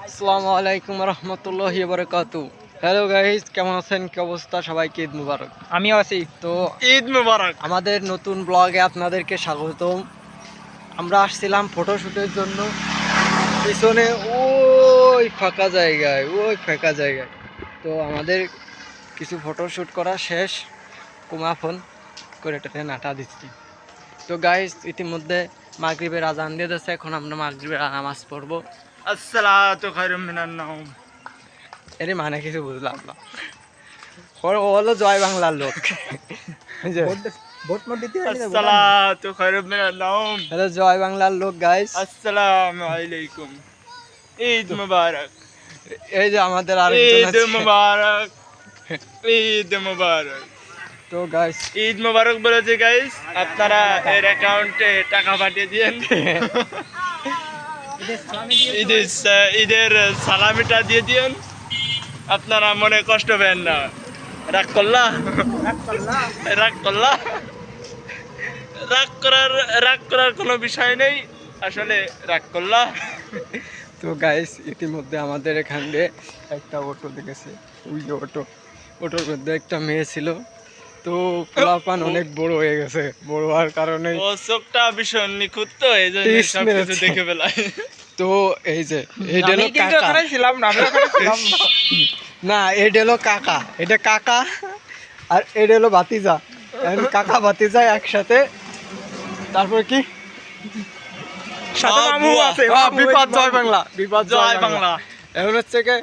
আসসালামু আলাইকুম রহমতুল্লাহি বারাকাতু। হ্যালো গাইস, কেমন আছেন? কি অবস্থা? সবাইকে ঈদ মুবারক। আমিও আছি। তো ঈদ মুবারক। আমাদের নতুন ব্লগে আপনাদেরকে স্বাগতম। আমরা আসছিলাম ফটোশুটের জন্য পিছনে ওই ফাঁকা জায়গায়। তো আমাদের কিছু ফটোশুট করা শেষ, কুমাফোন করে টেনে নাটা দিচ্ছি। তো গাইস, ইতিমধ্যে মাগরিবের আজান দিয়ে দিচ্ছে, এখন আমরা মাগরিবের নামাজ পড়বো। আসসালাতু খায়রুম মিনান নাওম। এর মানে কিছু বুঝলাম না। ও হলো জয় বাংলার লোক। আসসালাতু খায়রুম মিনান নাওম। হ্যালো জয় বাংলার লোক গাইস। আসসালামু আলাইকুম। ঈদ মুবারক। এই যে আমাদের আরেকজন ঈদ আছে। মুবারক। ঈদ মুবারক। তো গাইস, ঈদ মুবারক বলেছে গাইস, আপনারা এর অ্যাকাউন্টে টাকা পাঠিয়ে দিয়েন। ঈদের সালামিটা দিয়ে দিয়েন। আপনারা মনে কষ্ট পেন না। রাগ করলা রাগ করার কোনো বিষয় নেই, আসলে রাগ করলা। তো গাইস, ইতিমধ্যে আমাদের এখান দিয়ে একটা অটো দেখেছে। ওই যে অটোর মধ্যে একটা মেয়ে ছিল। তো পোলাপান অনেক বড় হয়ে গেছে, বড় হওয়ার কারণে ও চোখটা ভীষণ নিখুঁত, তো এই জন্য টিস সব কিছু মেরেছে। দেখে ফেলায়। তো এই যে এটা হলো কাকা। না, এটা হলো কাকা, এটা কাকা আর এটা হলো ভাতিজা। এখন কাকা ভাতিজা একসাথে। তারপর কি সাথে মামু আছে, বিপদ জয় বাংলা, বিপদ জয় বাংলা। এখন হচ্ছে কে,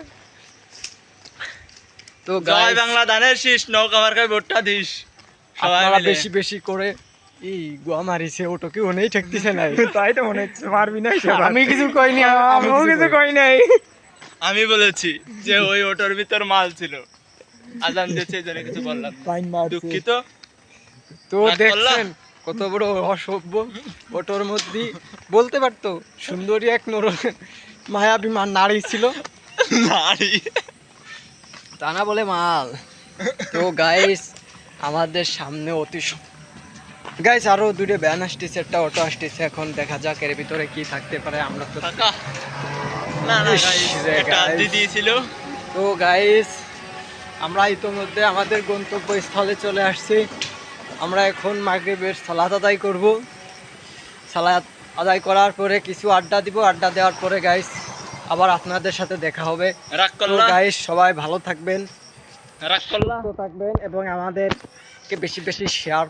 তো জয় বাংলা ধানের শীষ, নৌকা মার্কায় ভোটটা দিস সবাই আপনারা মিলে। বেশি বেশি করে এই গোয়া মারিছে, ওটো কি ওনেই ঠেকতেছে নাই। তাই তো মনে হচ্ছে মারবি না। আমি কিছু কইনি, আমি কিছু কই নাই। আমি বলেছি যে ওই অটোর ভিতর মাল ছিল, আজান দিয়েছে এই জন্য কিছু বললাম না। দুঃখিত। তো রাগ করলা? দেখছেন কত বড় অসভ্য। ওটোর মধ্যে বলতে পারতো সুন্দরী এক মায়াবী নারী ছিল, নারী। তা না বলে মাল। তো গাইস, আমাদের সামনে গাইস আরো দুটো ভ্যান আসতেছে, একটা অটো আসতেছে। এখন দেখা যাক এর ভিতরে কি থাকতে পারে। আমরা তো কাকা না না ইস গাইস, রে এটা guys। দিদি ছিল। তো গাইস, আমরা ইতোমধ্যে আমাদের গন্তব্যস্থলে চলে আসছি। আমরা এখন মাগরিবের সালাত আদায় করব। সালাত আদায় করার পরে কিছু আড্ডা দিব। আড্ডা দেওয়ার পরে গাইস আবার আপনাদের সাথে দেখা হবে। রাগ তো করলা? গাইস, সবাই ভালো থাকবেন, রাগ করলা? সুস্থ থাকবেন এবং আমাদেরকে বেশি বেশি শেয়ার,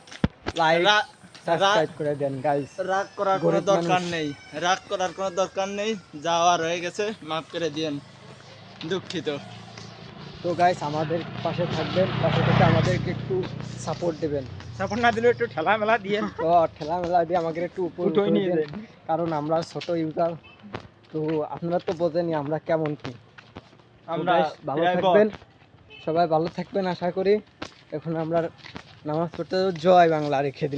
লাইক, রা- সাবস্ক্রাইব করে দেন গাইস। রাগ করার কোনো গরিব দরকার মানুষ। নেই, রাগ করার কোনো দরকার নেই। যাওয়ার হয়ে গেছে, মাফ করে দিয়েন, দুঃখিত। তো গাইস, আমাদের পাশে থাকবেন, পাশে থেকে আমাদেরকে একটু সাপোর্ট দেবেন। সাপোর্ট না দিলে একটু ঠেলা মেলা দিয়ে তো ঠেলা মেলা দিয়ে আমাকে একটু উপর উঠোই করে নিয়ে দেন, দেন। কারণ আমরা ছোট ইউজার। তো আপনারা তো বোঝেনই আমরা কেমন কি। আমরা ভালো driver। থাকবেন, সবাই ভালো থাকবেন আশা করি। এখন আমরা নামাজ পড়তে জয় বাংলা রেখে দিলাম।